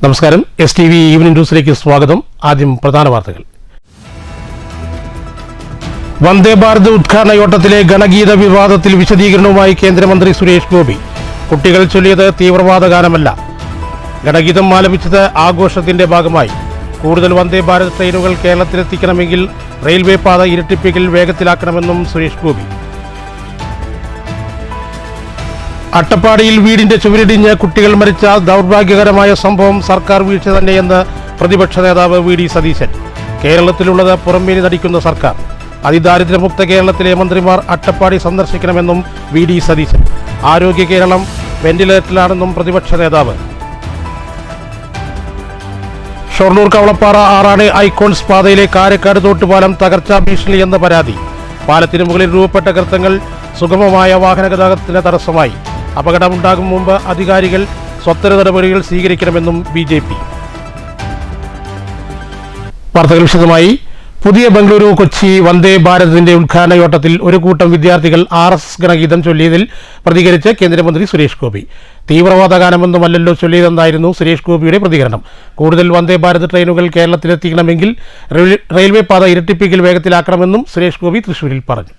നമസ്കാരം. STV evening ന്യൂസിലേക്ക് സ്വാഗതം. ആദ്യം പ്രധാന വാർത്തകൾ. വന്ദേ ഭാരത് ഉദ്ഘാടന യോട്ടത്തിലെ ഗണഗീത വിവാദത്തിൽ വിശദീകരണവുമായി കേന്ദ്രമന്ത്രി സുരേഷ് ഗോപി. കുട്ടികൾ ചൊല്ലിയത് തീവ്രവാദ ഗാനമല്ല, ഗണഗീതം ആലപിച്ചത് ആഘോഷത്തിന്റെ ഭാഗമായി. കൂടുതൽ വന്ദേ ഭാരത് ട്രെയിനുകൾ കേരളത്തിലെത്തിക്കണമെങ്കിൽ റെയിൽവേ പാത ഇരട്ടിപ്പിക്കൽ വേഗത്തിലാക്കണമെന്നും സുരേഷ് ഗോപി. അട്ടപ്പാടിയിൽ വീടിന്റെ ചുവരിടിഞ്ഞ് കുട്ടികൾ മരിച്ച ദൗർഭാഗ്യകരമായ സംഭവം സർക്കാർ വീഴ്ച തന്നെയെന്ന് പ്രതിപക്ഷ നേതാവ് VD സതീശൻ. കേരളത്തിലുള്ളത് പുറമേനി നടിക്കുന്ന സർക്കാർ. അതിദാരിദ്ര്യമുക്ത കേരളത്തിലെ മന്ത്രിമാർ അട്ടപ്പാടി സന്ദർശിക്കണമെന്നും VD സതീശൻ. ആരോഗ്യ കേരളം വെന്റിലേറ്ററിലാണെന്നും പ്രതിപക്ഷ നേതാവ്. ഷൊർണൂർ കവളപ്പാറ ആറാണ് ഐക്കോൺസ് പാതയിലെ കാരക്കാട് തോട്ടുപാലം തകർച്ചാ ഭീഷണി എന്ന പരാതി. പാലത്തിന് മുകളിൽ രൂപപ്പെട്ട ഗർത്തങ്ങൾ സുഗമമായ വാഹനഗതാഗതത്തിന് തടസ്സമായി. അപകടമുണ്ടാകും മുമ്പ് അധികാരികൾ സ്വത്തര നടപടികൾ സ്വീകരിക്കണമെന്നും BJP. വാർത്തകൾ വിശദമായി. പുതിയ ബംഗളൂരു കൊച്ചി വന്ദേ ഭാരതിന്റെ ഉദ്ഘാടന യോട്ടത്തിൽ ഒരു കൂട്ടം വിദ്യാർത്ഥികൾ RSS ഗണഗീതം ചൊല്ലിയതിൽ പ്രതികരിച്ച് കേന്ദ്രമന്ത്രി സുരേഷ് ഗോപി. തീവ്രവാദ ഗാനമൊന്നുമല്ലല്ലോ ചൊല്ലിയതെന്നായിരുന്നു സുരേഷ് ഗോപിയുടെ പ്രതികരണം. കൂടുതൽ വന്ദേ ഭാരത് ട്രെയിനുകൾ കേരളത്തിലെത്തിക്കണമെങ്കിൽ റെയിൽവേ പാത ഇരട്ടിപ്പിക്കൽ വേഗത്തിലാക്കണമെന്നും സുരേഷ് ഗോപി തൃശൂരിൽ പറഞ്ഞു.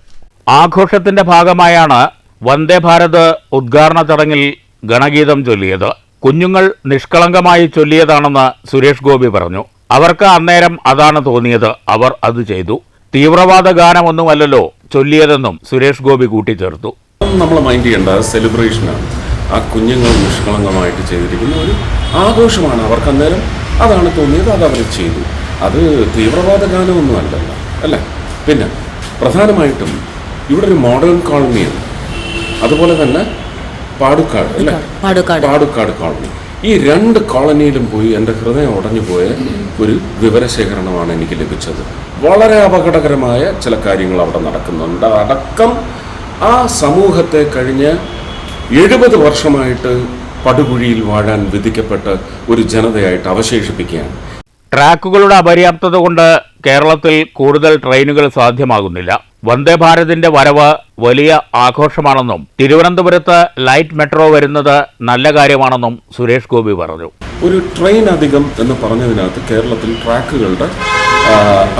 ആഘോഷത്തിന്റെ ഭാഗമായാണ് വന്ദേ ഭാരത് ഉദ്ഘാടന ചടങ്ങിൽ ഗണഗീതം ചൊല്ലിയത്. കുഞ്ഞുങ്ങൾ നിഷ്കളങ്കമായി ചൊല്ലിയതാണെന്ന് സുരേഷ് ഗോപി പറഞ്ഞു. അവർക്ക് അന്നേരം അതാണ് തോന്നിയത്, അവർ അത് ചെയ്തു. തീവ്രവാദ ഗാനമൊന്നുമല്ലല്ലോ ചൊല്ലിയതെന്നും സുരേഷ് ഗോപി കൂട്ടിച്ചേർത്തു. നമ്മൾ മൈൻഡ് ചെയ്യേണ്ട സെലിബ്രേഷനാണ്. ആ കുഞ്ഞുങ്ങൾ നിഷ്കളങ്കമായിട്ട് ചെയ്തിരിക്കുന്ന ഒരു ആഘോഷമാണ്. അവർക്ക് അന്നേരം അതാണ് തോന്നിയത്, അത് അവർ ചെയ്തു. അത് തീവ്രവാദ ഗാനമൊന്നും അല്ലല്ലോ, അല്ലേ? പിന്നെ പ്രധാനമായിട്ടും ഇവിടെ ഒരു മോഡേൺ കോളനിയാണ്, അതുപോലെ തന്നെ പാടുക്കാട്, അല്ലേ? പാടുക്കാട് കോളനി. ഈ രണ്ട് കോളനിയിലും പോയി എൻ്റെ ഹൃദയം ഉടഞ്ഞു പോയ ഒരു വിവരശേഖരണമാണ് എനിക്ക് ലഭിച്ചത്. വളരെ അപകടകരമായ ചില കാര്യങ്ങൾ അവിടെ നടക്കുന്നുണ്ട്. അടക്കം ആ സമൂഹത്തെ കഴിഞ്ഞ 70 വർഷമായിട്ട് പടുകുഴിയിൽ വാഴാൻ വിധിക്കപ്പെട്ട ഒരു ജനതയായിട്ട് അവശേഷിപ്പിക്കുകയാണ്. ട്രാക്കുകളുടെ അപര്യാപ്തത കൊണ്ട് കേരളത്തിൽ കൂടുതൽ ട്രെയിനുകൾ സാധ്യമാകുന്നില്ല. വന്ദേ ഭാരതിന്റെ വരവ് വലിയ ആഘോഷമാണെന്നും തിരുവനന്തപുരത്ത് ലൈറ്റ് മെട്രോ വരുന്നത് നല്ല കാര്യമാണെന്നും സുരേഷ് ഗോപി പറഞ്ഞു. ഒരു ട്രെയിൻ അധികം എന്ന് പറഞ്ഞതിനകത്ത് കേരളത്തിൽ ട്രാക്കുകളുടെ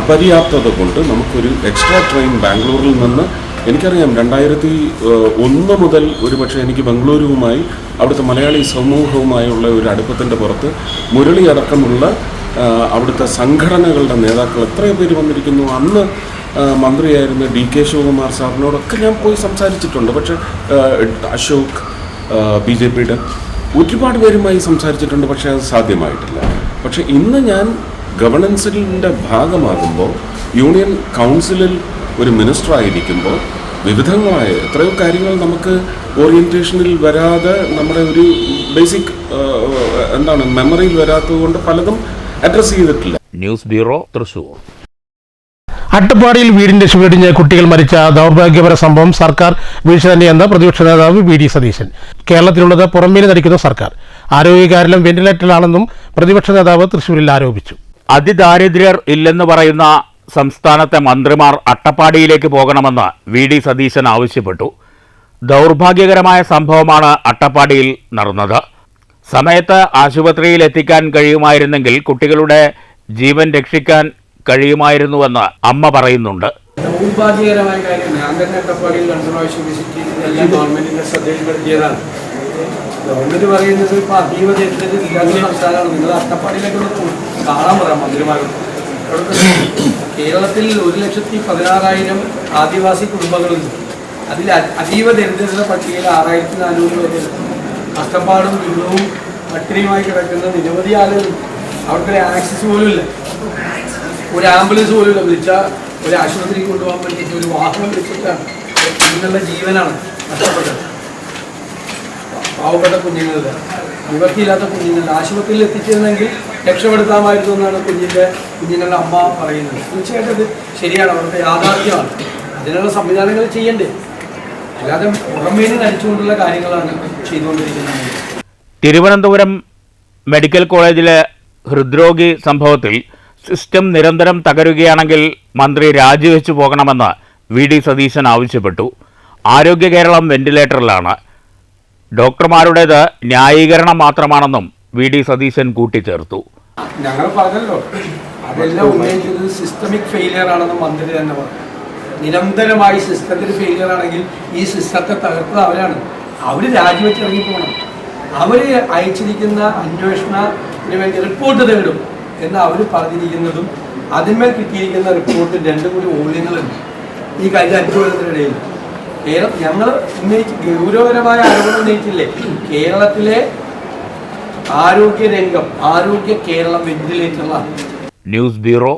അപര്യാപ്തത കൊണ്ട് നമുക്കൊരു എക്സ്ട്രാ ട്രെയിൻ ബാംഗ്ലൂരിൽ നിന്ന്, എനിക്കറിയാം 2001 മുതൽ ഒരുപക്ഷെ എനിക്ക് ബംഗളൂരുവുമായി അവിടുത്തെ മലയാളി സമൂഹവുമായുള്ള ഒരു അടുപ്പത്തിൻ്റെ പുറത്ത് മുരളി അടക്കമുള്ള അവിടുത്തെ സംഘടനകളുടെ നേതാക്കൾ എത്രയോ പേര് വന്നിരിക്കുന്നു. അന്ന് മന്ത്രിയായിരുന്ന DK ശിവകുമാർ സാറിനോടൊക്കെ ഞാൻ പോയി സംസാരിച്ചിട്ടുണ്ട്. പക്ഷേ അശോക് BJPയുടെ ഒരുപാട് പേരുമായി സംസാരിച്ചിട്ടുണ്ട്, പക്ഷേ അത് സാധ്യമായിട്ടില്ല. പക്ഷേ ഇന്ന് ഞാൻ ഗവർണൻസിൻ്റെ ഭാഗമാകുമ്പോൾ, യൂണിയൻ കൗൺസിലിൽ ഒരു മിനിസ്റ്റർ ആയിരിക്കുമ്പോൾ, വിവിധങ്ങളായ എത്രയോ കാര്യങ്ങൾ നമുക്ക് ഓറിയൻറ്റേഷനിൽ വരാതെ, നമ്മുടെ ഒരു ബേസിക് മെമ്മറിയിൽ വരാത്തത് കൊണ്ട് പലതും അഡ്രസ് ചെയ്തിട്ടില്ല. News bureau, Thrissur. അട്ടപ്പാടിയിൽ വീടിന്റെ ചുവരിടിഞ്ഞ് കുട്ടികൾ മരിച്ച ദൗർഭാഗ്യപര സംഭവം സർക്കാർ വീഴ്ച തന്നെയെന്ന് പ്രതിപക്ഷ നേതാവ് VD സതീശൻ. കേരളത്തിലുള്ളത് പുറമേനി നടിക്കുന്ന സർക്കാർ. ആരോഗ്യകാര്യം വെന്റിലേറ്ററിലാണെന്നും പ്രതിപക്ഷ നേതാവ് തൃശൂരിൽ ആരോപിച്ചു. അതിദാരിദ്ര്യർ ഇല്ലെന്ന് പറയുന്ന സംസ്ഥാനത്തെ മന്ത്രിമാർ അട്ടപ്പാടിയിലേക്ക് പോകണമെന്ന് VD സതീശൻ ആവശ്യപ്പെട്ടു. ദൗർഭാഗ്യകരമായ സംഭവമാണ് അട്ടപ്പാടിയിൽ നടന്നത്. സമയത്ത് ആശുപത്രിയിൽ എത്തിക്കാൻ കഴിയുമായിരുന്നെങ്കിൽ കുട്ടികളുടെ ജീവൻ രക്ഷിക്കാൻ കഴിയുമായിരുന്നുവെന്ന് അമ്മ പറയുന്നുണ്ട്. ദൗർഭാഗ്യകരമായ കാര്യം. ഞാൻ തന്നെ അട്ടപ്പാടിയിൽ 2 പ്രാവശ്യം വിസിറ്റ് ചെയ്ത് എല്ലാം ഗവൺമെന്റിന്റെ ശ്രദ്ധയിൽപ്പെടുത്തിയതാണ്. ഗവൺമെന്റ് പറയുന്നത് ഇപ്പോൾ അതീവ ദരിദ്രത ഇല്ലാത്ത സംസ്ഥാനമാണ്. നിങ്ങൾ അട്ടപ്പാടിയിലേക്ക് കാണാൻ പറയാം മന്ത്രിമാരോട്. കേരളത്തിൽ 1,16,000 ആദിവാസി കുടുംബങ്ങളുണ്ട്. അതിൽ അതീവ ദരിദ്രരുടെ പട്ടികയിൽ 6,400 പേര്. കഷ്ടപ്പാടും ദുരിതവും പട്ടിണിയുമായി കിടക്കുന്ന നിരവധി ആളുകൾ. അവർക്കൊരു ആക്സസ് പോലും ഇല്ല, ഒരു ആംബുലൻസ് പോലും ഇല്ല. വിളിച്ചാൽ ഒരു ആശുപത്രിക്ക് കൊണ്ടുപോകാൻ വേണ്ടിയിട്ട് ഒരു വാഹനം വിളിച്ചിട്ടാണ്. കുഞ്ഞുങ്ങളുടെ ജീവനാണ് നഷ്ടപ്പെട്ടത്. പാവപ്പെട്ട കുഞ്ഞുങ്ങളുടെ, നിവൃത്തിയില്ലാത്ത കുഞ്ഞുങ്ങളുടെ ആശുപത്രിയിൽ എത്തിച്ചിരുന്നെങ്കിൽ രക്ഷപ്പെടുത്താമായിരുന്നു എന്നാണ് കുഞ്ഞുങ്ങളുടെ അമ്മ പറയുന്നത്. തീർച്ചയായിട്ടും അത് ശരിയാണ്, അവരുടെ യാഥാർത്ഥ്യമാണ്. അതിനുള്ള സംവിധാനങ്ങൾ ചെയ്യണ്ടേ, അല്ലാതെ പുറമേനി നടിച്ചുകൊണ്ടുള്ള കാര്യങ്ങളാണ് ചെയ്തുകൊണ്ടിരിക്കുന്നത്. തിരുവനന്തപുരം മെഡിക്കൽ കോളേജിലെ ഹൃദ്രോഗി സംഭവത്തിൽ സിസ്റ്റം നിരന്തരം തകരുകയാണെങ്കിൽ മന്ത്രി രാജിവെച്ചു പോകണമെന്ന് VD സതീശൻ ആവശ്യപ്പെട്ടു. ആരോഗ്യ കേരളം വെന്റിലേറ്ററിലാണ്. ഡോക്ടർമാരുടേത് ന്യായീകരണം മാത്രമാണെന്നും VD സതീശൻ കൂട്ടിച്ചേർത്തു. ഞങ്ങൾ പറഞ്ഞല്ലോ, അതെല്ലാം ഉന്നയിച്ചത് സിസ്റ്റമിക് ഫെയിലിയർ ആണെന്ന് മന്ത്രി തന്നെ പറഞ്ഞു. നിരന്തരമായി സിസ്റ്റത്തിൽ ഫെയിലിയർ ആണെങ്കിൽ ഈ സിസ്റ്റത്തെ തകർത്തത് അവരാണ്. അവർ രാജിവെച്ച് ഇറങ്ങിപ്പോകണം. അവർ അയച്ചിരിക്കുന്ന അന്വേഷണത്തിന് വേണ്ടി റിപ്പോർട്ട് തേടും എന്ന് അവർ പറഞ്ഞിരിക്കുന്നതും അതിന്മേൽ കിട്ടിയിരിക്കുന്ന റിപ്പോർട്ടും രണ്ടും കൂടി മൂല്യങ്ങളുണ്ട്. ഈ കഴിഞ്ഞ 5 കൊല്ലത്തിനിടയിൽ ഞങ്ങൾ ഉന്നയിച്ച് ഗൗരവകരമായ ആരോപണം ഉന്നയിച്ചില്ലേ? കേരളത്തിലെ ആരോഗ്യരംഗം, ആരോഗ്യ കേരളം വെന്റിലേറ്ററിലാണ്. News bureau,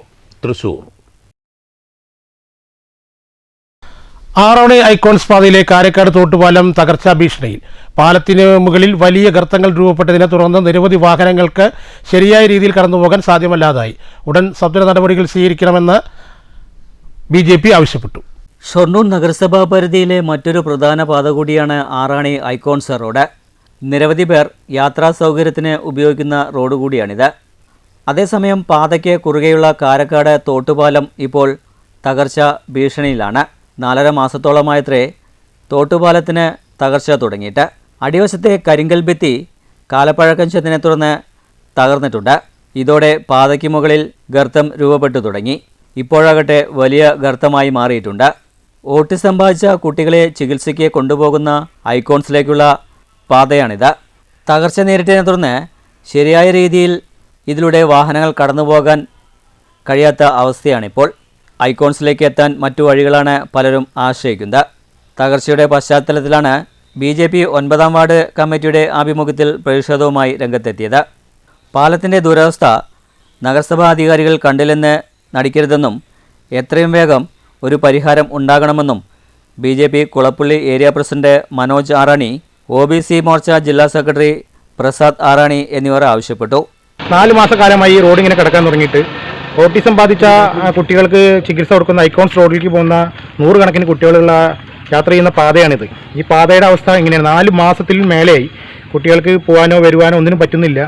Thrissur. ആറോണി ഐക്കോൺസ് പാതയിലെ കാരക്കാട് തോട്ടുപാലം തകർച്ചാ ഭീഷണിയിൽ. പാലത്തിന് മുകളിൽ വലിയ ഗർത്തങ്ങൾ രൂപപ്പെട്ടതിനെ തുടർന്ന് നിരവധി വാഹനങ്ങൾക്ക് ശരിയായ രീതിയിൽ കടന്നുപോകാൻ സാധ്യമല്ലാതായി. ഉടൻ സത്വര നടപടികൾ സ്വീകരിക്കണമെന്ന് BJP ആവശ്യപ്പെട്ടു. ഷൊർണൂർ നഗരസഭാ പരിധിയിലെ മറ്റൊരു പ്രധാന പാത കൂടിയാണ് ആറാണി ഐക്കോൺസ് റോഡ്. നിരവധി പേർ യാത്രാ സൗകര്യത്തിന് ഉപയോഗിക്കുന്ന റോഡ് കൂടിയാണിത്. അതേസമയം പാതയ്ക്ക് കുറുകെയുള്ള കാരക്കാട് തോട്ടുപാലം ഇപ്പോൾ തകർച്ച ഭീഷണിയിലാണ്. 4.5 മാസത്തോളമായത്രേ തോട്ടുപാലത്തിന് തകർച്ച തുടങ്ങിയിട്ട്. അടിവശത്തെ കരിങ്കൽ ഭിത്തി കാലപ്പഴക്കം ചെന്നതിനെ തുടർന്ന് തകർന്നിട്ടുണ്ട്. ഇതോടെ പാതയ്ക്ക് മുകളിൽ ഗർത്തം രൂപപ്പെട്ടു തുടങ്ങി. ഇപ്പോഴാകട്ടെ വലിയ ഗർത്തമായി മാറിയിട്ടുണ്ട്. ഓട്ടിസം ബാധിച്ച കുട്ടികളെ ചികിത്സയ്ക്ക് കൊണ്ടുപോകുന്ന ഐക്കോൺസിലേക്കുള്ള പാതയാണിത്. തകർച്ച നേരിട്ടതിനെ തുടർന്ന് ശരിയായ രീതിയിൽ ഇതിലൂടെ വാഹനങ്ങൾ കടന്നുപോകാൻ കഴിയാത്ത അവസ്ഥയാണിപ്പോൾ. ഐക്കോൺസിലേക്ക് എത്താൻ മറ്റു വഴികളാണ് പലരും ആശ്രയിക്കുന്നത്. തകർച്ചയുടെ പശ്ചാത്തലത്തിലാണ് BJP 9ാം വാർഡ് കമ്മിറ്റിയുടെ ആഭിമുഖ്യത്തിൽ പ്രതിഷേധവുമായി രംഗത്തെത്തിയത്. പാലത്തിൻ്റെ ദുരവസ്ഥ നഗരസഭാ അധികാരികൾ കണ്ടില്ലെന്ന് നടിക്കരുതെന്നും എത്രയും വേഗം ഒരു പരിഹാരം ഉണ്ടാകണമെന്നും BJP Kulappully area president Manoj Arani, OBC Morcha ജില്ലാ സെക്രട്ടറി പ്രസാദ് ആറാണി എന്നിവർ ആവശ്യപ്പെട്ടു. 4 മാസക്കാലമായി ഈ റോഡ് ഇങ്ങനെ കിടക്കാൻ തുടങ്ങിയിട്ട് ഓട്ടിസം ബാധിച്ച കുട്ടികൾക്ക് ചികിത്സ കൊടുക്കുന്ന ഐക്കോൺസ് റോഡിലേക്ക് പോകുന്ന 100 കണക്കിന് കുട്ടികളുള്ള യാത്ര ചെയ്യുന്ന പാതയാണിത്. ഈ പാതയുടെ അവസ്ഥ ഇങ്ങനെയാണ്. 4 മാസത്തിൽ മേലെയായി കുട്ടികൾക്ക് പോകാനോ വരുവാനോ ഒന്നിനും പറ്റുന്നില്ല.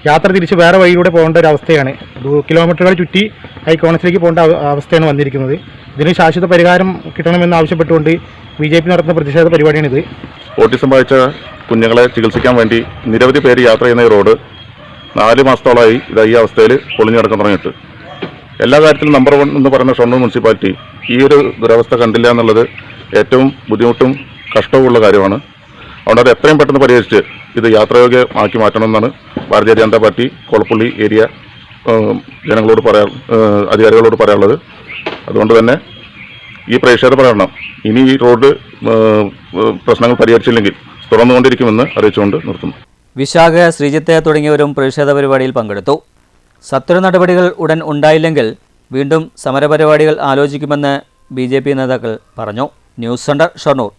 യാത്ര തിരിച്ച് വേറെ വഴിയിലൂടെ പോകേണ്ട ഒരു അവസ്ഥയാണ്. കിലോമീറ്ററുകൾ ചുറ്റി ഐക്കോൺസിലേക്ക് പോകേണ്ട അവസ്ഥയാണ് വന്നിരിക്കുന്നത്. ഇതിന് ശാശ്വത പരിഹാരം കിട്ടണമെന്ന് ആവശ്യപ്പെട്ടുകൊണ്ട് BJP നടത്തുന്ന പ്രതിഷേധ പരിപാടിയാണിത്. ഓട്ടിസം ബാധിച്ച കുഞ്ഞുങ്ങളെ ചികിത്സിക്കാൻ വേണ്ടി നിരവധി പേര് യാത്ര ചെയ്യുന്ന ഈ റോഡ് 4 മാസത്തോളമായി ഈ അവസ്ഥയിൽ പൊളിഞ്ഞു കിടക്കാൻ തുടങ്ങിയിട്ട്. എല്ലാ കാര്യത്തിലും നമ്പർ 1 എന്ന് പറയുന്ന ഷൊർണൂർ മുനിസിപ്പാലിറ്റി ഈ ഒരു ദുരവസ്ഥ കണ്ടില്ല എന്നുള്ളത് ഏറ്റവും ബുദ്ധിമുട്ടും കഷ്ടവുമുള്ള കാര്യമാണ്. അതുകൊണ്ട് അത് എത്രയും പെട്ടെന്ന് പരിഹരിച്ച് ഇത് യാത്രായോഗ്യമാക്കി മാറ്റണമെന്നാണ് ഭാരതീയ ജനതാ പാർട്ടി കുളപ്പള്ളി ഏരിയ അധികാരികളോട് പറയാനുള്ളത്. അതുകൊണ്ട് തന്നെ ഈ പ്രതിഷേധ പ്രകടനം ഇനി ഈ റോഡ് പ്രശ്നങ്ങൾ പരിഹരിച്ചില്ലെങ്കിൽ തുറന്നുകൊണ്ടിരിക്കുമെന്ന് അറിയിച്ചുകൊണ്ട് നിർത്തുന്നു. വിശാഖ, ശ്രീജിത്ത് തുടങ്ങിയവരും പ്രതിഷേധ പരിപാടിയിൽ പങ്കെടുത്തു. സത്വര നടപടികൾ ഉടൻ ഉണ്ടായില്ലെങ്കിൽ വീണ്ടും സമരപരിപാടികൾ ആലോചിക്കുമെന്ന് BJP നേതാക്കൾ പറഞ്ഞു. News centre, Shoranur.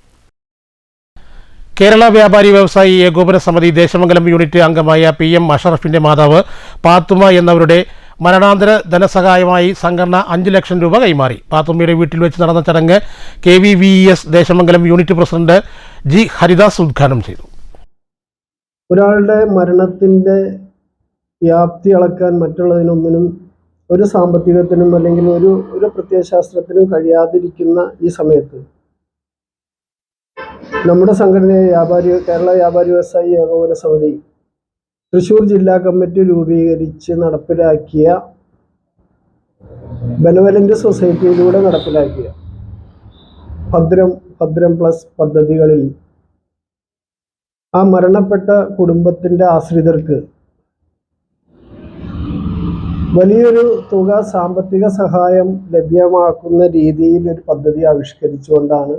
കേരള വ്യാപാരി വ്യവസായി ഏകോപന സമിതി ദേശമംഗലം യൂണിറ്റ് അംഗമായ PM അഷറഫിന്റെ മാതാവ് പാത്തുമ എന്നവരുടെ മരണാന്തര ധനസഹായമായി സംഘടന 5 ലക്ഷം രൂപ കൈമാറി. പാത്തുമ്മയുടെ വീട്ടിൽ വെച്ച് നടന്ന ചടങ്ങ് KVVES Desamangalam unit president G Haridas ഉദ്ഘാടനം ചെയ്തു. ഒരാളുടെ മരണത്തിൻ്റെ വ്യാപ്തി അളക്കാൻ മറ്റുള്ളതിനൊന്നിനും ഒരു സാമ്പത്തികത്തിനും അല്ലെങ്കിൽ ഒരു പ്രത്യയശാസ്ത്രത്തിനും കഴിയാതിരിക്കുന്ന ഈ സമയത്ത് നമ്മുടെ സംഘടനയെ കേരള വ്യാപാരി വ്യവസായി ഏകോപന സമിതി തൃശ്ശൂർ ജില്ലാ കമ്മിറ്റി രൂപീകരിച്ച് നടപ്പിലാക്കിയ ബെനവലന്റ് സൊസൈറ്റിയിലൂടെ നടപ്പിലാക്കിയ ഭദ്രം പ്ലസ് പദ്ധതികളിൽ ആ മരണപ്പെട്ട കുടുംബത്തിൻ്റെ ആശ്രിതർക്ക് വലിയൊരു തുക സാമ്പത്തിക സഹായം ലഭ്യമാക്കുന്ന രീതിയിൽ ഒരു പദ്ധതി ആവിഷ്കരിച്ചുകൊണ്ടാണ്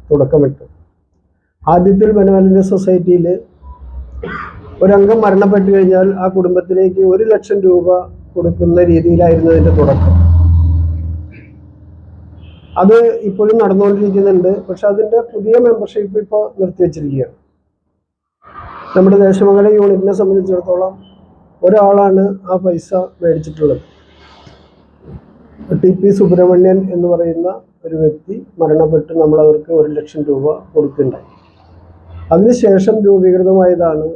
തുടക്കമിട്ടത്. ആദ്യത്തിൽ ബെനവലന്റ് സൊസൈറ്റിയിൽ ഒരംഗം മരണപ്പെട്ടു കഴിഞ്ഞാൽ ആ കുടുംബത്തിലേക്ക് 1 ലക്ഷം രൂപ കൊടുക്കുന്ന രീതിയിലായിരുന്നു അതിൻ്റെ തുടക്കം. അത് ഇപ്പോഴും നടന്നുകൊണ്ടിരിക്കുന്നുണ്ട്. പക്ഷെ അതിൻ്റെ പുതിയ മെമ്പർഷിപ്പ് ഇപ്പോൾ നിർത്തിവെച്ചിരിക്കുകയാണ്. നമ്മുടെ ദേശമംഗലം യൂണിറ്റിനെ സംബന്ധിച്ചിടത്തോളം ഒരാളാണ് ആ പൈസ മേടിച്ചിട്ടുള്ളത്. TP സുബ്രഹ്മണ്യൻ എന്ന് പറയുന്ന ഒരു വ്യക്തി മരണപ്പെട്ട് നമ്മളവർക്ക് 1 ലക്ഷം രൂപ കൊടുക്കുകയുണ്ടായി. അതിനുശേഷം രൂപീകൃതമായതാണ്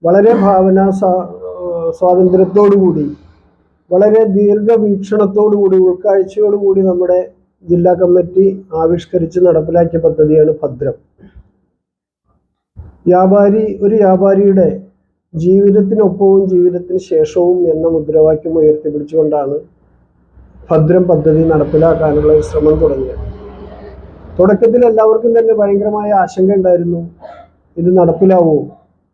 വളരെ ഭാവന സ്വാതന്ത്ര്യത്തോടുകൂടി വളരെ ദീർഘവീക്ഷണത്തോടുകൂടി ഉൾക്കാഴ്ചയോടുകൂടി നമ്മുടെ ജില്ലാ കമ്മിറ്റി ആവിഷ്കരിച്ച് നടപ്പിലാക്കിയ പദ്ധതിയാണ് ഭദ്രം. ഒരു വ്യാപാരിയുടെ ജീവിതത്തിനൊപ്പവും ജീവിതത്തിന് ശേഷവും എന്ന മുദ്രാവാക്യം ഉയർത്തിപ്പിടിച്ചുകൊണ്ടാണ് ഭദ്രം പദ്ധതി നടപ്പിലാക്കാനുള്ള ഒരു ശ്രമം തുടങ്ങിയത്. തുടക്കത്തിൽ എല്ലാവർക്കും തന്നെ ഭയങ്കരമായ ആശങ്ക ഉണ്ടായിരുന്നു, ഇത് നടപ്പിലാവുമോ,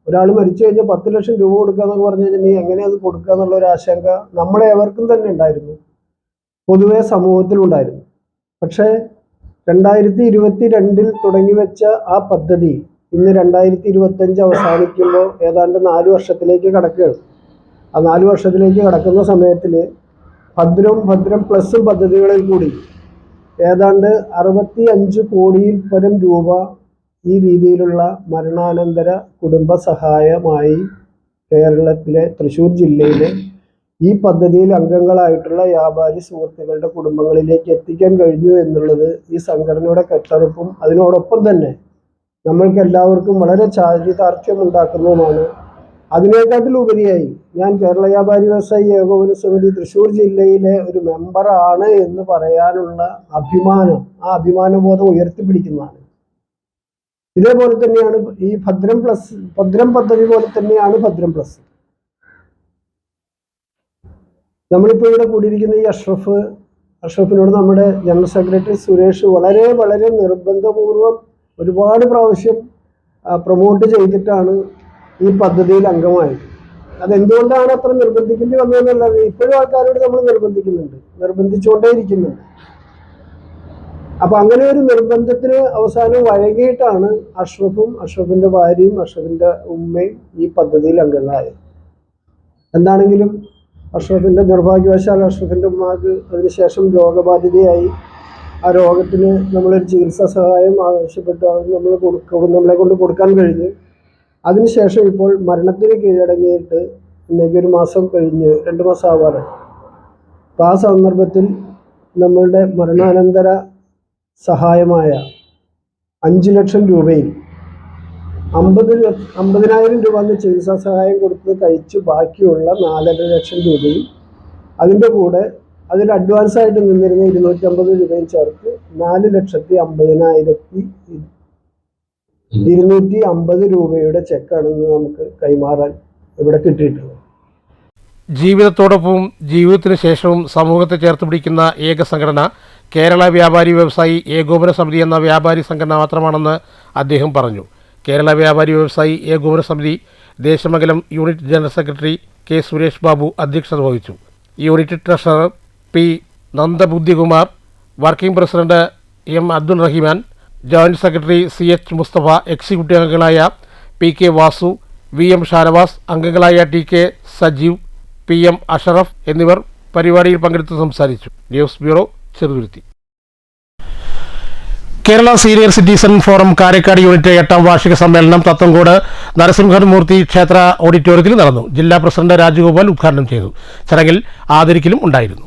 ഒരാൾ മരിച്ചു കഴിഞ്ഞാൽ 10 ലക്ഷം രൂപ കൊടുക്കുക എന്നൊക്കെ പറഞ്ഞു കഴിഞ്ഞാൽ നീ എങ്ങനെ അത് കൊടുക്കുക എന്നുള്ള ഒരു ആശങ്ക നമ്മളെ എവർക്കും തന്നെ ഉണ്ടായിരുന്നു, പൊതുവെ സമൂഹത്തിലുണ്ടായിരുന്നു. പക്ഷേ 2022 തുടങ്ങി വെച്ച ആ പദ്ധതി ഇന്ന് 2025 അവസാനിക്കുമ്പോൾ ഏതാണ്ട് 4 വർഷത്തിലേക്ക് കടക്കുകയാണ്. ആ 4 വർഷത്തിലേക്ക് കടക്കുന്ന സമയത്തിൽ ഭദ്രം പ്ലസും പദ്ധതികളിൽ കൂടി ഏതാണ്ട് 65 കോടിയിൽ പരം രൂപ ഈ രീതിയിലുള്ള മരണാനന്തര കുടുംബ സഹായമായി കേരളത്തിലെ തൃശ്ശൂർ ജില്ലയിലെ ഈ പദ്ധതിയിൽ അംഗങ്ങളായിട്ടുള്ള വ്യാപാരി സുഹൃത്തുക്കളുടെ കുടുംബങ്ങളിലേക്ക് എത്തിക്കാൻ കഴിഞ്ഞു എന്നുള്ളത് ഈ സംഘടനയുടെ കെട്ടറുപ്പും അതിനോടൊപ്പം തന്നെ നമ്മൾക്ക് എല്ലാവർക്കും വളരെ ചാരിതാർത്ഥ്യമുണ്ടാക്കുന്നതുമാണ്. അതിനേക്കാട്ടിലുപരിയായി ഞാൻ കേരള വ്യാപാരി വ്യവസായി ഏകോപന സമിതി തൃശ്ശൂർ ജില്ലയിലെ ഒരു മെമ്പറാണ് എന്ന് പറയാനുള്ള അഭിമാനം, ആ അഭിമാനബോധം ഉയർത്തിപ്പിടിക്കുന്നതാണ്. ഇതേപോലെ തന്നെയാണ് ഈ ഭദ്രം പദ്ധതി പോലെ തന്നെയാണ് ഭദ്രം പ്ലസ്. നമ്മളിപ്പോൾ ഇവിടെ കൂടിയിരിക്കുന്ന ഈ അഷ്റഫിനോട് നമ്മുടെ ജനറൽ സെക്രട്ടറി സുരേഷ് വളരെ വളരെ നിർബന്ധപൂർവം ഒരുപാട് പ്രാവശ്യം പ്രൊമോട്ട് ചെയ്തിട്ടാണ് ഈ പദ്ധതിയിൽ അംഗമായത്. അതെന്തുകൊണ്ടാണ് അത്ര നിർബന്ധിക്കേണ്ടി വന്നതെന്നുള്ളത് ഇപ്പോഴും ആൾക്കാരോട് നമ്മൾ നിർബന്ധിച്ചുകൊണ്ടേയിരിക്കുന്നുണ്ട്. അപ്പൊ അങ്ങനെ ഒരു നിർബന്ധത്തിന് അവസാനം വഴങ്ങിയിട്ടാണ് അഷ്റഫിന്റെ ഭാര്യയും അഷ്റഫിന്റെ ഉമ്മയും ഈ പദ്ധതിയിൽ അംഗങ്ങളായത്. എന്താണെങ്കിലും അഷ്റഫിന്റെ നിർഭാഗ്യവശാൽ അഷ്റഫിന്റെ ഉമ്മാക്ക് അതിനുശേഷം രോഗബാധിതയായി. ആ രോഗത്തിന് നമ്മളൊരു ചികിത്സാ സഹായം ആവശ്യപ്പെട്ടു, അത് നമ്മളെ കൊണ്ട് കൊടുക്കാൻ കഴിഞ്ഞു. അതിനുശേഷം ഇപ്പോൾ മരണത്തിന് കീഴടങ്ങിയിട്ട് ഇന്നേക്ക് 1 മാസം കഴിഞ്ഞ് 2 മാസം ആവാറാണ്. അപ്പോൾ ആ സന്ദർഭത്തിൽ നമ്മളുടെ മരണാനന്തര സഹായമായ 5 ലക്ഷം രൂപയിൽ 50,000 രൂപ എന്ന് ചികിത്സാ സഹായം കൊടുത്ത് കഴിച്ച് ബാക്കിയുള്ള 4.5 ലക്ഷം രൂപയും അതിൻ്റെ കൂടെ അതിൽ അഡ്വാൻസ് ആയിട്ട് നിന്നിരുന്ന 250 രൂപയും ചേർത്ത് 4,50,250 രൂപയുടെ ചെക്കാണെന്ന് നമുക്ക് കൈമാറാൻ ഇവിടെ കിട്ടിയിട്ടുള്ളത്. ജീവിതത്തോടൊപ്പവും ജീവിതത്തിന് ശേഷവും സമൂഹത്തെ ചേർത്ത് പിടിക്കുന്ന ഏക സംഘടന കേരള വ്യാപാരി വ്യവസായി ഏകോപന സമിതി എന്ന വ്യാപാരി സംഘടന മാത്രമാണെന്ന് അദ്ദേഹം പറഞ്ഞു. കേരള വ്യാപാരി വ്യവസായി ഏകോപന സമിതി Desamangalam unit general secretary K Suresh Babu അധ്യക്ഷത വഹിച്ചു. Unit treasurer P Nandabuddhikumar, working president M Abdul Rahiman, joint secretary CH Musthafa, executive അംഗങ്ങളായ PK വാസു, VM ഷാനവാസ്, അംഗങ്ങളായ TK സജീവ്, PM അഷറഫ് എന്നിവർ പരിപാടിയിൽ പങ്കെടുത്ത് സംസാരിച്ചു. News bureau, Cheruthuruthy. Kerala senior citizen forum Karakkad unit 8ാം വാർഷിക സമ്മേളനം തത്തങ്കോട് നരസിംഹമൂർത്തി ക്ഷേത്ര ഓഡിറ്റോറിയത്തിൽ നടന്നു. ജില്ലാ പ്രസിഡന്റ് രാജഗോപാൽ ഉദ്ഘാടനം ചെയ്തു. ചടങ്ങിൽ ആദരിക്കലും ഉണ്ടായിരുന്നു.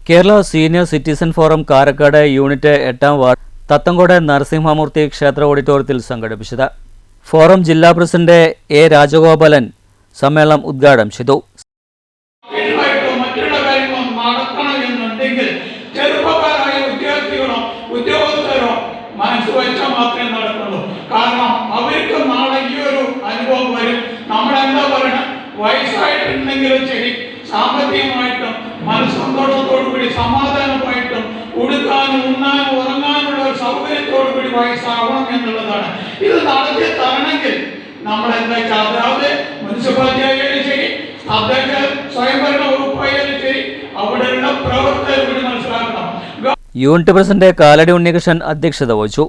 Kerala senior citizen forum Karakkad unit 8ാം വാർഡ് തത്തങ്കോട് നരസിംഹമൂർത്തി ക്ഷേത്ര ഓഡിറ്റോറിയത്തിൽ സംഘടിപ്പിച്ചത്. ഫോറം ജില്ലാ പ്രസിഡന്റ് A. രാജഗോപാലൻ സമ്മേളനം ഉദ്ഘാടനം ചെയ്തു. മനസ്സ് വെച്ചാൽ മാത്രമേ നടക്കുള്ളൂ. കാരണം അവർക്ക് നാളെ ഈ ഒരു അനുഭവം വരും. നമ്മളെന്താ പറയണം, വയസ്സായിട്ടുണ്ടെങ്കിലും ശരി, സാമ്പത്തികമായിട്ടും മനസ്സന്തോഷത്തോടു കൂടി സമാധാനമായിട്ടും ഉടുക്കാനും ഉണ്ണാനും ഉറങ്ങാനുള്ള ഒരു സൗകര്യത്തോടു കൂടി വയസ്സാവണം എന്നുള്ളതാണ്. ഇത് നടത്തി തരണമെങ്കിൽ നമ്മളെന്താ വെച്ചാൽ അതായത് മുനിസിപ്പാലിറ്റി ആയാലും ശരി, അതൊക്കെ സ്വയംഭരണ വകുപ്പായാലും ശരി, അവിടെയുള്ള പ്രവർത്തകർ കൂടി മനസ്സിലാക്കണം. യൂണിറ്റ് പ്രസിഡന്റ് കാലടി ഉണ്ണികൃഷ്ണൻ അധ്യക്ഷത വഹിച്ചു.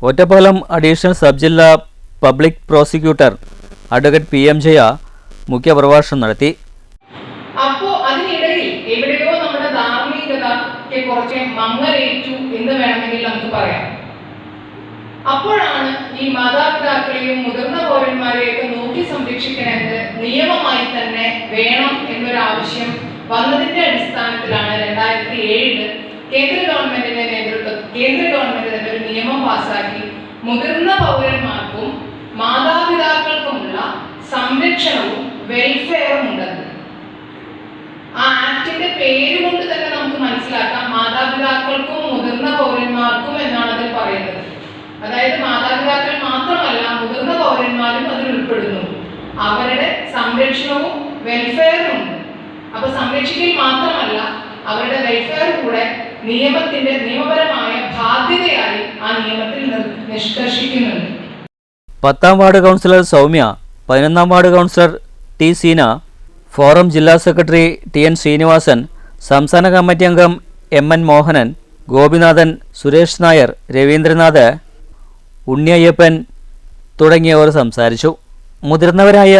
ഒറ്റപ്പാലം അഡീഷണൽ സബ് ജില്ലാ public prosecutor advocate PM Jaya മുഖ്യപ്രഭാഷണം നടത്തി. അപ്പോൾ അതിനിടയിൽ എവിടെയോ നമ്മുടെ ധാർമ്മികതയ്ക്ക് കുറച്ച് മങ്ങലേറ്റു എന്ന് വേണമെങ്കിൽ നമുക്ക് പറയാം. അപ്പോഴാണ് ഈ മാതാപിതാക്കളെയും മുതിർന്ന പൗരന്മാരെയൊക്കെ നോക്കി സംരക്ഷിക്കണമെന്ന് നിയമമായി തന്നെ വേണം എന്നൊരു ആവശ്യം വന്നതിന്റെ അടിസ്ഥാനത്തിലാണ് 2007 കേന്ദ്ര ഗവൺമെന്റ് തന്നെ ഒരു നിയമം പാസാക്കി മുതിർന്ന പൗരന്മാർക്കും മാതാപിതാക്കൾക്കുമുള്ള സംരക്ഷണവും വെൽഫെയറും ഉണ്ടെന്ന്. ആ ആക്ടിന്റെ പേര് കൊണ്ട് തന്നെ നമുക്ക് മനസ്സിലാക്കാം, മാതാപിതാക്കൾക്കും മുതിർന്ന പൗരന്മാർക്കും എന്നാണ് അതിൽ പറയുന്നത്. അതായത് മാതാപിതാക്കൾ മാത്രമല്ല, മുതിർന്ന പൗരന്മാരും അതിൽ ഉൾപ്പെടുന്നു. അവരുടെ സംരക്ഷണവും വെൽഫെയറും ഉണ്ട്. അപ്പൊ സംരക്ഷിക്കൽ മാത്രമല്ല, അവരുടെ വെൽഫെയർ കൂടെ നിയമപരമായ ബാധ്യതയായി ആ നിയമത്തിൽ നിഷ്കർഷിക്കുന്നുണ്ട്. 10ാം വാർഡ് കൗൺസിലർ സൗമ്യ, 11ാം ward councillor T Seena, forum ജില്ലാ സെക്രട്ടറി ടി എൻ ശ്രീനിവാസൻ, സംസ്ഥാന കമ്മിറ്റി അംഗം എം എൻ മോഹനൻ, ഗോപിനാഥൻ, സുരേഷ് നായർ, രവീന്ദ്രനാഥ്, ഉണ്ണിയയ്യപ്പൻ തുടങ്ങിയവർ സംസാരിച്ചു. മുതിർന്നവരായ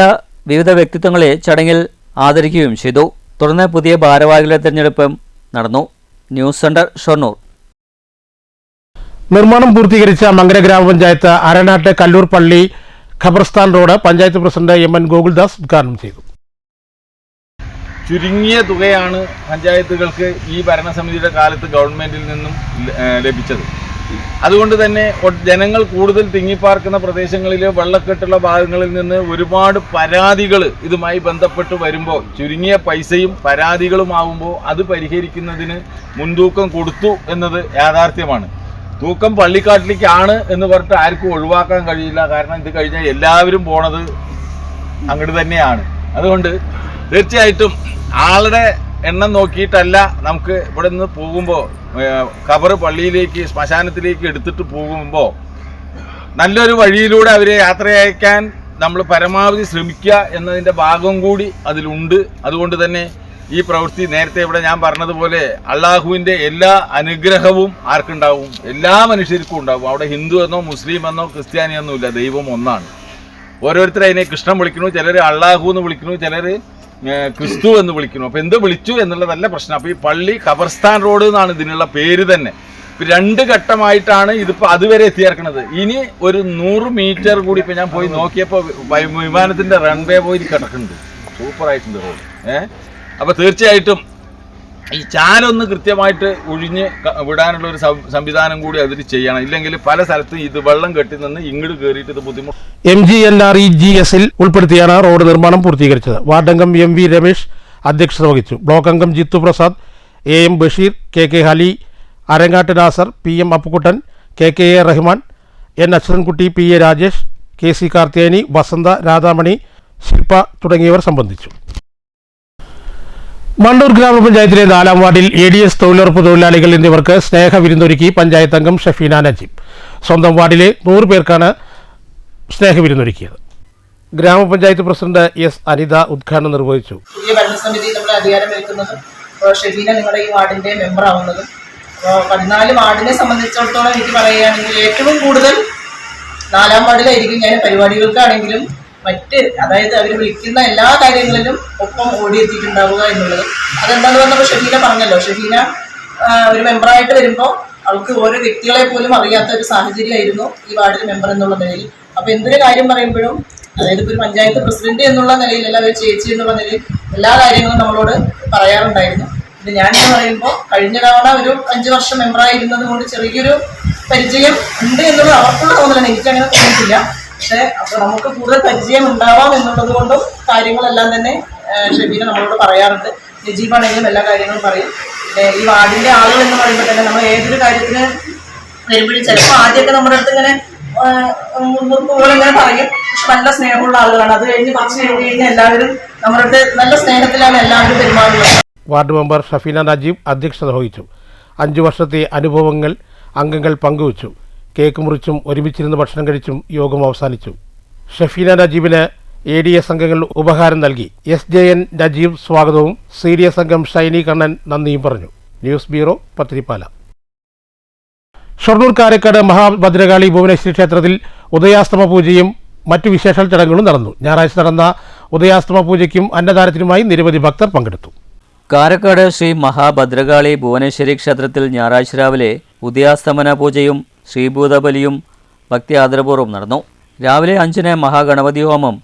വിവിധ വ്യക്തിത്വങ്ങളെ ചടങ്ങിൽ ആദരിക്കുകയും ചെയ്തു. തുടർന്ന് പുതിയ ഭാരവാഹികളുടെ തെരഞ്ഞെടുപ്പും നടന്നു. News centre, Shoranur. നിർമ്മാണം പൂർത്തീകരിച്ച മങ്കര ഗ്രാമപഞ്ചായത്ത് അരനാട്ട് കല്ലൂർ പള്ളി ഖബർസ്ഥാൻ road panchayat president M N Gokuldas ഉദ്ഘാടനം ചെയ്തു. ചുരുങ്ങിയ തുകയാണ് പഞ്ചായത്തുകൾക്ക് ഈ ഭരണസമിതിയുടെ കാലത്ത് ഗവൺമെന്റിൽ നിന്നും ലഭിച്ചത്. അതുകൊണ്ട് തന്നെ ജനങ്ങൾ കൂടുതൽ തിങ്ങിപ്പാർക്കുന്ന പ്രദേശങ്ങളിലെ വെള്ളക്കെട്ടുള്ള ഭാഗങ്ങളിൽ നിന്ന് ഒരുപാട് പരാതികൾ ഇതുമായി ബന്ധപ്പെട്ട് വരുമ്പോൾ ചുരുങ്ങിയ പൈസയും പരാതികളുമാവുമ്പോൾ അത് പരിഹരിക്കുന്നതിന് മുൻതൂക്കം കൊടുത്തു എന്നത് യാഥാർത്ഥ്യമാണ്. തൂക്കം പള്ളിക്കാട്ടിലേക്കാണ് എന്ന് പറഞ്ഞിട്ട് ആർക്കും ഒഴിവാക്കാൻ കഴിയില്ല. കാരണം ഇത് കഴിഞ്ഞാൽ എല്ലാവരും പോണത് അങ്ങോട്ട് തന്നെയാണ്. അതുകൊണ്ട് തീർച്ചയായിട്ടും ആളുടെ എണ്ണം നോക്കിയിട്ടല്ല നമുക്ക് ഇവിടെ നിന്ന് പോകുമ്പോൾ ഖബർ പള്ളിയിലേക്ക് ശ്മശാനത്തിലേക്ക് എടുത്തിട്ട് പോകുമ്പോൾ നല്ലൊരു വഴിയിലൂടെ അവരെ യാത്ര അയക്കാൻ നമ്മൾ പരമാവധി ശ്രമിക്കുക എന്നതിൻ്റെ ഭാഗം കൂടി അതിലുണ്ട്. അതുകൊണ്ട് തന്നെ ഈ പ്രവൃത്തി നേരത്തെ ഇവിടെ ഞാൻ പറഞ്ഞതുപോലെ അള്ളാഹുവിൻ്റെ എല്ലാ അനുഗ്രഹവും ആർക്കുണ്ടാവും? എല്ലാ മനുഷ്യർക്കും ഉണ്ടാവും. അവിടെ ഹിന്ദു എന്നോ മുസ്ലിം എന്നോ ക്രിസ്ത്യാനി എന്നോ ഇല്ല, ദൈവം ഒന്നാണ്. ഓരോരുത്തർ അതിനെ കൃഷ്ണൻ വിളിക്കുന്നു, ചിലർ അള്ളാഹു എന്ന് വിളിക്കുന്നു, ചിലർ ക്രിസ്തു എന്ന് വിളിക്കുന്നു. അപ്പോൾ എന്ത് വിളിച്ചു എന്നുള്ളതല്ല പ്രശ്നം. അപ്പോൾ ഈ പള്ളി ഖബർസ്ഥാൻ റോഡ് എന്നാണ് ഇതിനുള്ള പേര് തന്നെ. ഇപ്പം 2 ഘട്ടമായിട്ടാണ് ഇതിപ്പോൾ അതുവരെ എത്തിയേർക്കുന്നത്. ഇനി ഒരു 100 മീറ്റർ കൂടി ഇപ്പം ഞാൻ പോയി നോക്കിയപ്പോൾ വിമാനത്തിൻ്റെ റൺവേ പോയി കിടക്കുന്നുണ്ട്. സൂപ്പറായിട്ടുണ്ട് റോഡ്. അപ്പോൾ തീർച്ചയായിട്ടും ഈ ചാലൊന്ന് കൃത്യമായിട്ട് ഒഴിഞ്ഞ് വിടാനുള്ള ഒരു സംവിധാനം കൂടി അതിൽ ചെയ്യണം. ഇല്ലെങ്കിൽ പല സ്ഥലത്തും ഇത് വെള്ളം കെട്ടി നിന്ന് ഇങ്ങോട്ട് കയറിയിട്ട് ഇത് ബുദ്ധിമുട്ട്. MGNREGS ഉൾപ്പെടുത്തിയാണ് റോഡ് നിർമ്മാണം പൂർത്തീകരിച്ചത്. വാർഡംഗം MV രമേശ് അധ്യക്ഷത വഹിച്ചു. ബ്ലോക്ക് അംഗം Jithu Prasad, AM Basheer, KK ഹലി, അരങ്ങാട്ട് Nasar, PM Appukuttan, KKA Rahman, N Achyuthankutty, PA Rajesh, KC Karthiyani, വസന്ത, രാധാമണി, ശില്പ തുടങ്ങിയവർ സംബന്ധിച്ചു. മണ്ടൂർ ഗ്രാമപഞ്ചായത്തിലെ 4ാം വാർഡിൽ ADS തൊഴിലുറപ്പ് തൊഴിലാളികൾ എന്നിവർക്ക് സ്നേഹവിരുന്നൊരുക്കി പഞ്ചായത്ത് അംഗം ഷഫീന നജീബ്. സ്വന്തം വാർഡിലെ 100 പേർക്കാണ് സ്നേഹവിരുന്നൊരുക്കിയത്. ഗ്രാമപഞ്ചായത്ത് പ്രസിഡന്റ് S അനിത ഉദ്ഘാടനം നിർവഹിച്ചു. പുതിയ ഭരണസമിതി നമ്മൾ അധികാരമേൽക്കുന്നത് ഷഫീന നിങ്ങളുടെ ഈ വാർഡിന്റെ മെമ്പർ ആവുന്നതും 14 വാർഡിനെ സംബന്ധിച്ചിടത്തോളം എനിക്ക് പറയുകയാണെങ്കിൽ ഏറ്റവും കൂടുതൽ 4ാം വാർഡിലായിരിക്കും ഞാൻ പരിപാടികൾക്കാണെങ്കിലും അതായത് അവർ വിളിക്കുന്ന എല്ലാ കാര്യങ്ങളിലും ഒപ്പം ഓടിയെത്തിയിട്ടുണ്ടാവുക എന്നുള്ളത്. അതെന്താണെന്ന് പറഞ്ഞപ്പോൾ ഷഫീന പറഞ്ഞല്ലോ, ഷഫീന ഒരു മെമ്പറായിട്ട് വരുമ്പോൾ അവൾക്ക് ഓരോ വ്യക്തികളെ പോലും അറിയാത്ത ഒരു സാഹചര്യമായിരുന്നു ഈ വാർഡിൽ മെമ്പർ എന്നുള്ള നിലയിൽ. അപ്പോൾ എന്തൊരു കാര്യം പറയുമ്പോഴും അതായത് ഇപ്പോൾ ഒരു പഞ്ചായത്ത് പ്രസിഡന്റ് എന്നുള്ള നിലയിലല്ല, ഒരു ചേച്ചി എന്നുള്ള നിലയിൽ എല്ലാ കാര്യങ്ങളും നമ്മളോട് പറയാറുണ്ടായിരുന്നു. ഇത് ഞാനെന്ന് പറയുമ്പോൾ കഴിഞ്ഞ തവണ ഒരു 5 വർഷം മെമ്പറായിരുന്നത് കൊണ്ട് ചെറിയൊരു പരിചയം ഉണ്ട് എന്നുള്ളത് അവർക്കുള്ള തോന്നലാണ്, എനിക്കങ്ങനെ തോന്നിയിട്ടില്ല. പക്ഷെ അപ്പോൾ നമുക്ക് കൂടുതൽ പരിചയം ഉണ്ടാവാം എന്നുള്ളത് കൊണ്ടും കാര്യങ്ങളെല്ലാം തന്നെ ഷഫീന നമ്മളോട് പറയാറുണ്ട്. നജീബാണെങ്കിലും എല്ലാ കാര്യങ്ങളും പറയും. ഈ വാർഡിന്റെ ആളുകൾ എന്ന് പറയുമ്പോൾ തന്നെ നമ്മൾ ഏതൊരു കാര്യത്തിന് വരുമ്പോഴും ചിലപ്പോൾ ആദ്യമൊക്കെ നമ്മുടെ അടുത്ത് ഇങ്ങനെ പോലെ ഇങ്ങനെ പറയും, പക്ഷെ നല്ല സ്നേഹമുള്ള ആളുകളാണ്. അത് കഴിഞ്ഞ് കുറച്ച് കഴിഞ്ഞാൽ എല്ലാവരും നമ്മുടെ അടുത്ത് നല്ല സ്നേഹത്തിലാണ് എല്ലാവരും പെരുമാറുന്നത്. വാർഡ് മെമ്പർ ഷഫീന നജീബ് അധ്യക്ഷത വഹിച്ചു. 5 വർഷത്തെ അനുഭവങ്ങൾ അംഗങ്ങൾ പങ്കുവച്ചു. കേക്ക് മുറിച്ചും ഒരുമിച്ചിരുന്ന് ഭക്ഷണം കഴിച്ചും യോഗം അവസാനിച്ചു. ഷഫീന നജീബിന് ADS അംഗങ്ങൾ ഉപഹാരം നൽകി. SJN നജീബ് സ്വാഗതവും CDS അംഗം ഷൈനി കണ്ണൻ നന്ദിയും പറഞ്ഞു. News bureau, Pathirippala. ഷൊർണൂർ കാരക്കാട് മഹാഭദ്രകാളി ഭുവനേശ്വരി ക്ഷേത്രത്തിൽ ഉദയാസ്തമ പൂജയും മറ്റു വിശേഷ ചടങ്ങുകളും നടന്നു. ഞായറാഴ്ച നടന്ന ഉദയാസ്തമ പൂജയ്ക്കും അന്നദാനത്തിനുമായി നിരവധി ഭക്തർ പങ്കെടുത്തു. കാരക്കാട് ശ്രീ മഹാഭദ്രകാളി ഭുവനേശ്വരി ക്ഷേത്രത്തിൽ ഞായറാഴ്ച രാവിലെ ഉദയാസ്തമന പൂജയും ശ്രീഭൂതബലിയും ഭക്തി ആദരപൂർവ്വം നടന്നു. രാവിലെ 5-ന് മഹാഗണപതി ഹോമം,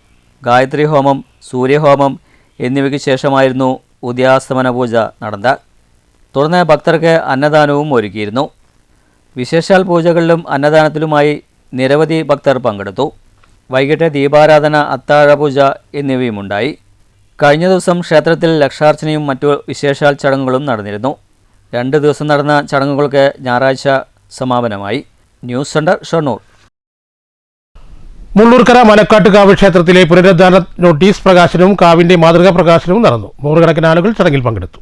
ഗായത്രി ഹോമം, സൂര്യഹോമം എന്നിവയ്ക്ക് ശേഷമായിരുന്നു ഉദയാസ്തമന പൂജ നടന്നത്. തുടർന്ന് ഭക്തർക്ക് അന്നദാനവും ഒരുക്കിയിരുന്നു. വിശേഷാൽ പൂജകളിലും അന്നദാനത്തിലുമായി നിരവധി ഭക്തർ പങ്കെടുത്തു. വൈകിട്ട് ദീപാരാധന, അത്താഴപൂജ എന്നിവയുമുണ്ടായി. കഴിഞ്ഞ ദിവസം ക്ഷേത്രത്തിൽ ലക്ഷാർച്ചനയും മറ്റു വിശേഷാൽ ചടങ്ങുകളും നടന്നിരുന്നു. 2 ദിവസം നടന്ന ചടങ്ങുകൾക്ക് ഞായറാഴ്ച സമാപനമായി. News centre, Shoranur. മുള്ളൂർക്കര മലക്കാട്ടുകാവ് ക്ഷേത്രത്തിലെ പുനരുദ്ധാരണ നോട്ടീസ് പ്രകാശനവും കാവിന്റെ മാതൃകാ പ്രകാശനവും നടന്നു. നൂറുകണക്കിന് ആളുകൾ ചടങ്ങിൽ പങ്കെടുത്തു.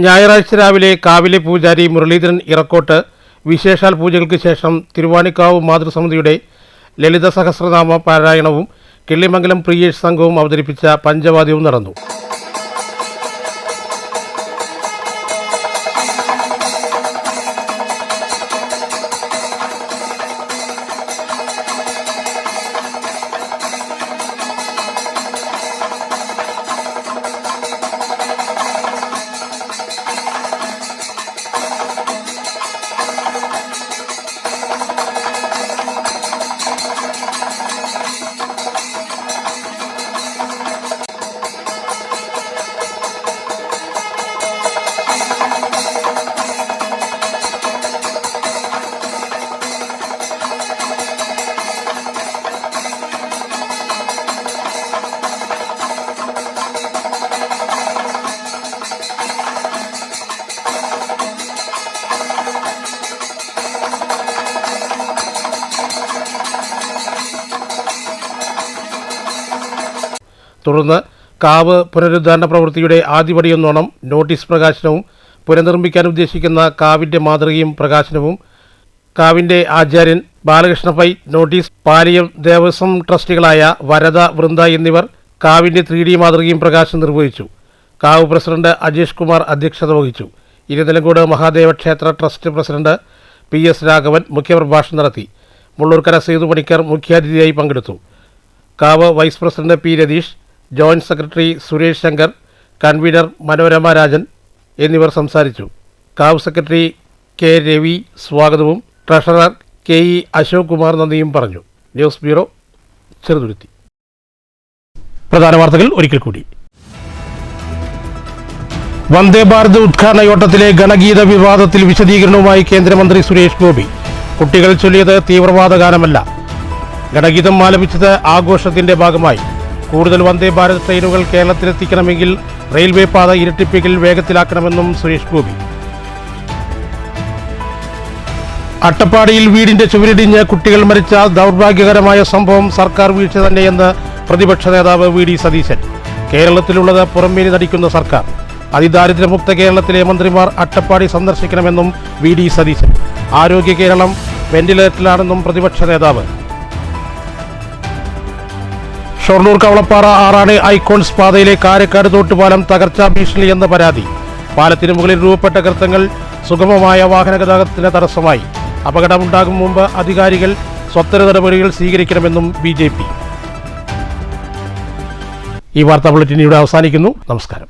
ഞായറാഴ്ച രാവിലെ കാവിലെ പൂജാരി മുരളീധരൻ ഇറക്കോട്ട് വിശേഷാൽ പൂജകൾക്ക് ശേഷം തിരുവാണിക്കാവ് മാതൃസമിതിയുടെ ലളിത സഹസ്രനാമ പാരായണവും കിള്ളിമംഗലം പ്രിയേഷ് സംഘവും അവതരിപ്പിച്ച പഞ്ചവാദ്യവും നടന്നു. തുടർന്ന് കാവ് പുനരുദ്ധാരണ പ്രവൃത്തിയുടെ ആദ്യപടിയെന്നോണം നോട്ടീസ് പ്രകാശനവും പുനർനിർമ്മിക്കാൻ ഉദ്ദേശിക്കുന്ന കാവിൻ്റെ മാതൃകയും പ്രകാശനവും കാവിൻ്റെ ആചാര്യൻ ബാലകൃഷ്ണ പൈ, നോട്ടീസ് പാലിയം ദേവസ്വം ട്രസ്റ്റികളായ വരദ, വൃന്ദ എന്നിവർ കാവിൻ്റെ 3D മാതൃകയും പ്രകാശനം നിർവഹിച്ചു. കാവ് പ്രസിഡന്റ് അജേഷ് കുമാർ അധ്യക്ഷത വഹിച്ചു. ഇരിനിലങ്കോട് മഹാദേവ ക്ഷേത്ര ട്രസ്റ്റ് പ്രസിഡന്റ് PS രാഘവൻ മുഖ്യപ്രഭാഷണം നടത്തി. മുള്ളൂർക്കര സേതു പണിക്കർ മുഖ്യാതിഥിയായി പങ്കെടുത്തു. കാവ് vice president P Ratheesh, joint secretary Suresh Shankar, convener Manorama Rajan എന്നിവർ സംസാരിച്ചു. കാവ് സെക്രട്ടറി K രവി സ്വാഗതവും ട്രഷറർ KE അശോക് കുമാർ നന്ദിയും പറഞ്ഞു. News bureau, Cheruthuruthy. പ്രധാന വാർത്തകൾ ഒരിക്കൽ കൂടി. വന്ദേ ഭാരത് ഉദ്ഘാടന യോട്ടത്തിലെ ഗണഗീത വിവാദത്തിൽ വിശദീകരണവുമായി കേന്ദ്രമന്ത്രി സുരേഷ് ഗോപി. കുട്ടികൾ ചൊല്ലിയത് തീവ്രവാദ ഗാനമല്ല, ഗണഗീതം ആലപിച്ചത് ആഘോഷത്തിന്റെ ഭാഗമായി. കൂടുതൽ വന്ദേ ഭാരത് ട്രെയിനുകൾ കേരളത്തിലെത്തിക്കണമെങ്കിൽ റെയിൽവേ പാത ഇരട്ടിപ്പിക്കൽ വേഗത്തിലാക്കണമെന്നും സുരേഷ് ഗോപി. അട്ടപ്പാടിയിൽ വീടിന്റെ ചുവരിടിഞ്ഞ് കുട്ടികൾ മരിച്ച ദൗർഭാഗ്യകരമായ സംഭവം സർക്കാർ വീഴ്ച തന്നെയെന്ന് പ്രതിപക്ഷ നേതാവ് VD സതീശൻ. കേരളത്തിലുള്ളത് പുറമേനി നടിക്കുന്ന സർക്കാർ. അതിദാരിദ്ര്യമുക്ത കേരളത്തിലെ മന്ത്രിമാർ അട്ടപ്പാടി സന്ദർശിക്കണമെന്നും VD സതീശൻ. ആരോഗ്യ കേരളം വെന്റിലേറ്ററിലാണെന്നും പ്രതിപക്ഷ നേതാവ്. ഷൊർണൂർ കവളപ്പാറ ആറാണി ഐക്കോൺസ് പാതയിലെ കാരക്കാട് തോട്ടുപാലം തകർച്ചാ ഭീഷണിയെന്ന പരാതി. പാലത്തിന് മുകളിൽ രൂപപ്പെട്ട ഗർത്തങ്ങൾ സുഗമമായ വാഹനഗതാഗതത്തിന് തടസ്സമായി. അപകടമുണ്ടാകും മുമ്പ് അധികാരികൾ സ്വത്തര നടപടികൾ സ്വീകരിക്കണമെന്നും BJP. ഈ വാർത്താ ബുള്ളറ്റിൻ ഇവിടെ അവസാനിക്കുന്നു. നമസ്കാരം.